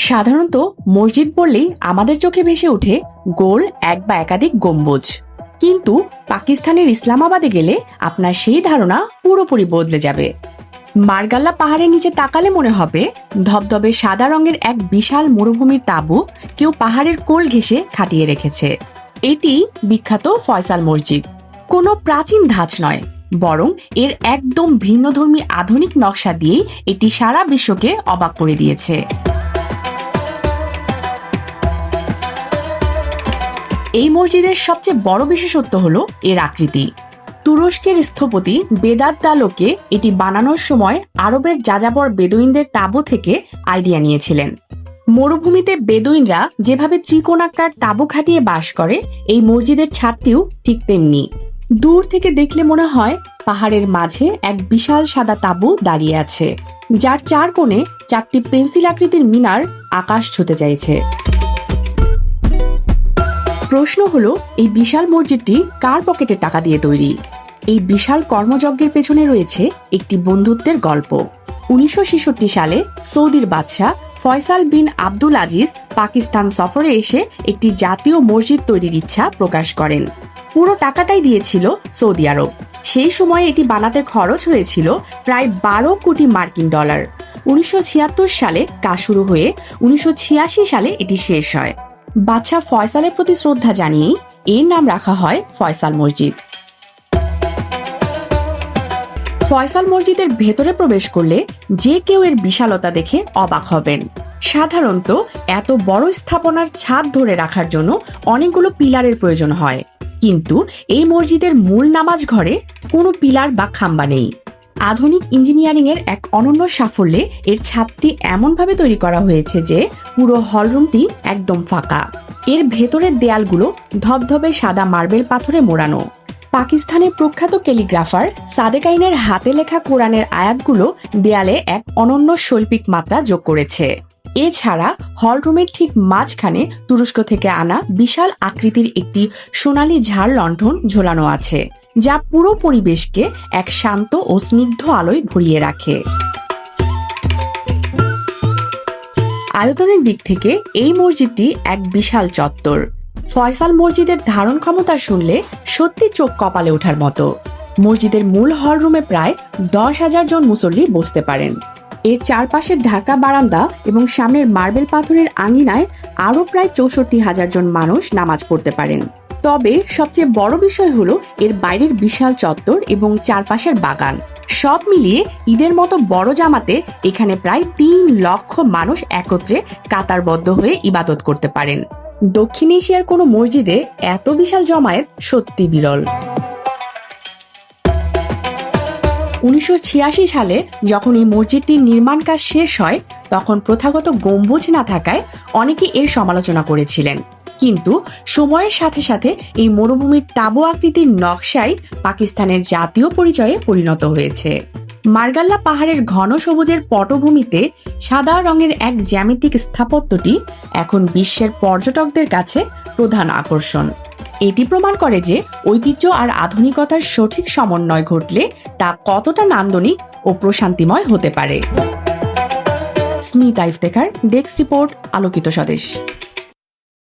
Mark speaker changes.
Speaker 1: সাধারণত মসজিদ বললেই আমাদের চোখে ভেসে ওঠে গোল এক বা একাধিক গম্বুজ, কিন্তু পাকিস্তানের ইসলামাবাদে গেলে আপনার সেই ধারণা পুরোপুরি বদলে যাবে। মার্গাল্লা পাহাড়ের নিচে তাকালে মনে হবে ধবধবে সাদা রঙের এক বিশাল মরুভূমির তাঁবু কেউ পাহাড়ের কোল ঘেঁষে খাটিয়ে রেখেছে। এটি বিখ্যাত ফয়সাল মসজিদ। কোনো প্রাচীন ধাঁচ নয়, বরং এর একদম ভিন্নধর্মী আধুনিক নকশা দিয়েই এটি সারা বিশ্বকে অবাক করে দিয়েছে। এই মসজিদের সবচেয়ে বড় বিশেষত্ব হলো এর আকৃতি। তুরস্কের স্থপতি বেদাত দালোকে এটি বানানোর সময় আরবের যাযাবর বেদুইনদের তাঁবু থেকে আইডিয়া নিয়েছিলেন। মরুভূমিতে বেদুইনরা যেভাবে ত্রিকোণাকার তাঁবু খাটিয়ে বাস করে, এই মসজিদের ছাদটিও ঠিক তেমনি। দূর থেকে দেখলে মনে হয় পাহাড়ের মাঝে এক বিশাল সাদা তাঁবু দাঁড়িয়ে আছে, যার চার কোণে চারটি পেন্সিল আকৃতির মিনার আকাশ ছুঁতে চাইছে। প্রশ্ন হলো, এই বিশাল মসজিদটি কার পকেটে টাকা দিয়ে তৈরি? এই বিশাল কর্মযজ্ঞের পেছনে রয়েছে একটি বন্ধুত্বের গল্প। 1966 সালে সৌদির বাদশাহ ফয়সাল বিন আব্দুল আজিজ পাকিস্তান সফরে এসে একটি জাতীয় মসজিদ তৈরির ইচ্ছা প্রকাশ করেন। পুরো টাকাটাই দিয়েছিল সৌদি আরব। সেই সময়ে এটি বানাতে খরচ হয়েছিল প্রায় 12 কোটি মার্কিন ডলার। 1976 সালে কাজ শুরু হয়ে 1986 সালে এটি শেষ হয়। বাদশাহ ফয়সালের প্রতি শ্রদ্ধা জানিয়েই এর নাম রাখা হয় ফয়সাল মসজিদ। ফয়সাল মসজিদের ভেতরে প্রবেশ করলে যে কেউ এর বিশালতা দেখে অবাক হবেন। সাধারণত এত বড় স্থাপনার ছাদ ধরে রাখার জন্য অনেকগুলো পিলারের প্রয়োজন হয়, কিন্তু এই মসজিদের মূল নামাজ ঘরে কোনো পিলার বা খাম্বা নেই। আধুনিক ইঞ্জিনিয়ারিং এর এক অনন্য সাফল্যে এর ছাদটি এমনভাবে তৈরি করা হয়েছে যে পুরো হলরুমটি একদম ফাঁকা। এর ভেতরের দেয়ালগুলো ধবধবে সাদা মার্বেল পাথরে মোড়ানো। পাকিস্তানের প্রখ্যাত ক্যালিগ্রাফার সাদেক আইনের হাতে লেখা কোরআনের আয়াতগুলো দেয়ালে এক অনন্য শৈল্পিক মাত্রা যোগ করেছে। এছাড়া হলরুমের ঠিক মাঝখানে তুরস্ক থেকে আনা বিশাল আকৃতির একটি সোনালী ঝাড় লণ্ঠন ঝোলানো আছে, যা পুরো পরিবেশকে এক শান্ত ও স্নিগ্ধ আলোয় ভরিয়ে রাখে। আয়তনের দিক থেকে এই মসজিদটি এক বিশাল চত্বর। ফয়সাল মসজিদের ধারণ ক্ষমতা শুনলে সত্যি চোখ কপালে ওঠার মতো। মসজিদের মূল হলরুমে প্রায় 10,000 জন মুসল্লি বসতে পারেন। এর চারপাশের ঢাকা বারান্দা এবং সামনের মার্বেল পাথরের আঙিনায় আরও প্রায় 64,000 জন মানুষ নামাজ পড়তে পারেন। তবে সবচেয়ে বড় বিষয় হলো এর বাইরের বিশাল চত্বর এবং চারপাশের বাগান। সব মিলিয়ে ঈদের মতো বড় জামাতে এখানে প্রায় 3 লক্ষ মানুষ একত্রে কাতারবদ্ধ হয়ে ইবাদত করতে পারেন। দক্ষিণ এশিয়ার কোনো মসজিদে এত বিশাল জমায়েত সত্যি বিরল। 1986 সালে যখন এই মসজিদটির নির্মাণ কাজ শেষ হয়, তখন প্রথাগত গম্বুজ না থাকায় অনেকে এর সমালোচনা করেছিলেন, কিন্তু সময়ের সাথে সাথে এই মরুভূমির তাঁবু আকৃতির নকশাই পাকিস্তানের জাতীয় পরিচয়ে পরিণত হয়েছে। মার্গাল্লা পাহাড়ের ঘন সবুজের পটভূমিতে সাদা রঙের এক জ্যামিতিক স্থাপত্যটি এখন বিশ্বের পর্যটকদের কাছে প্রধান আকর্ষণ। এটি প্রমাণ করে যে ঐতিহ্য আর আধুনিকতার সঠিক সমন্বয় ঘটলে তা কতটা নান্দনিক ও প্রশান্তিময় হতে পারে। স্মিতা ইফতেখার, ডেস্ক রিপোর্ট, আলোকিত স্বদেশ।